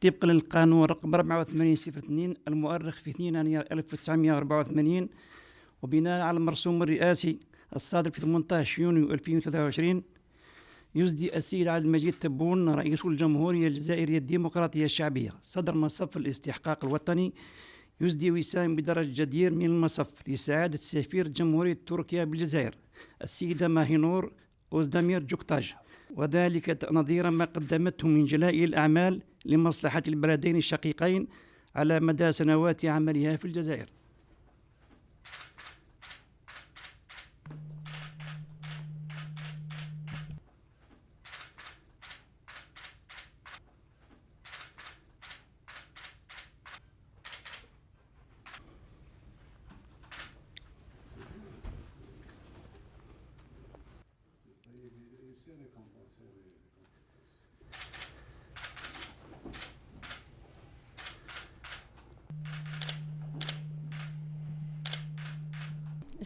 طبقا للقانون رقم 84/02 المؤرخ في 2 يناير 1984، وبناء على المرسوم الرئاسي الصادر في 18 يونيو 2023، يسدي السيد عبد المجيد تبون رئيس الجمهورية الجزائرية الديمقراطية الشعبية صدر مصف الاستحقاق الوطني، يسدي وسام بدرجة جدير من المصف لسعادة سفير جمهورية تركيا بالجزائر السيدة ماهينور أوزدمير جوكتاج، وذلك نظير ما قدمته من جلائل الأعمال لمصلحة البلدين الشقيقين على مدى سنوات عملها في الجزائر.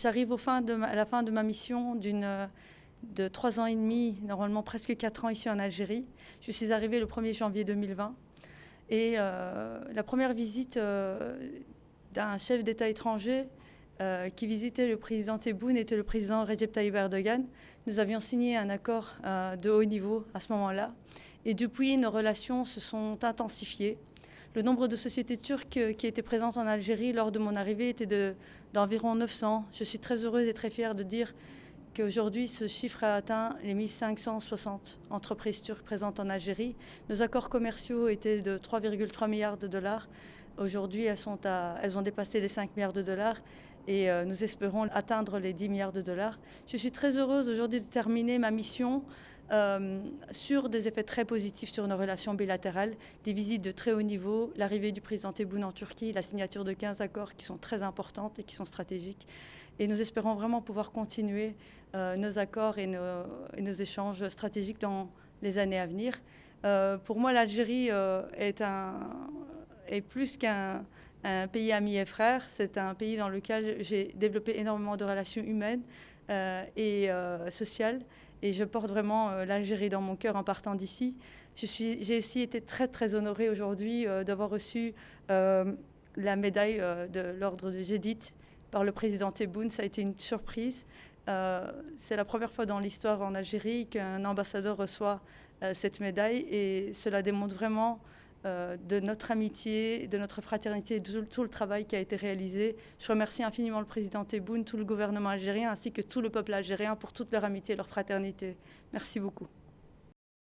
J'arrive à la fin de ma mission de 3 ans et demi, normalement presque 4 ans ici en Algérie. Je suis arrivée le 1er janvier 2020 et la première visite d'un chef d'État étranger qui visitait le président Tebboune était le président Recep Tayyip Erdogan. Nous avions signé un accord de haut niveau à ce moment-là et depuis nos relations se sont intensifiées. Le nombre de sociétés turques qui étaient présentes en Algérie lors de mon arrivée était d'environ 900. Je suis très heureuse et très fière de dire qu'aujourd'hui, ce chiffre a atteint les 1560 entreprises turques présentes en Algérie. Nos accords commerciaux étaient de 3,3 milliards de dollars. Aujourd'hui, elles ont dépassé les 5 milliards de dollars et nous espérons atteindre les 10 milliards de dollars. Je suis très heureuse aujourd'hui de terminer ma mission sur des effets très positifs sur nos relations bilatérales, des visites de très haut niveau, l'arrivée du président Tebboune en Turquie, la signature de 15 accords qui sont très importantes et qui sont stratégiques. Et nous espérons vraiment pouvoir continuer nos accords et nos échanges stratégiques dans les années à venir. Pour moi, l'Algérie est plus qu'un pays ami et frère. C'est un pays dans lequel j'ai développé énormément de relations humaines et sociales. Et je porte vraiment l'Algérie dans mon cœur en partant d'ici. J'ai aussi été très, très honorée aujourd'hui d'avoir reçu la médaille de l'ordre de Gédit par le président Tebboune. Ça a été une surprise. C'est la première fois dans l'histoire en Algérie qu'un ambassadeur reçoit cette médaille et cela démontre vraiment de notre amitié, de notre fraternité et de tout le travail qui a été réalisé. Je remercie infiniment le président Tebboune, tout le gouvernement algérien ainsi que tout le peuple algérien pour toute leur amitié et leur fraternité. Merci beaucoup.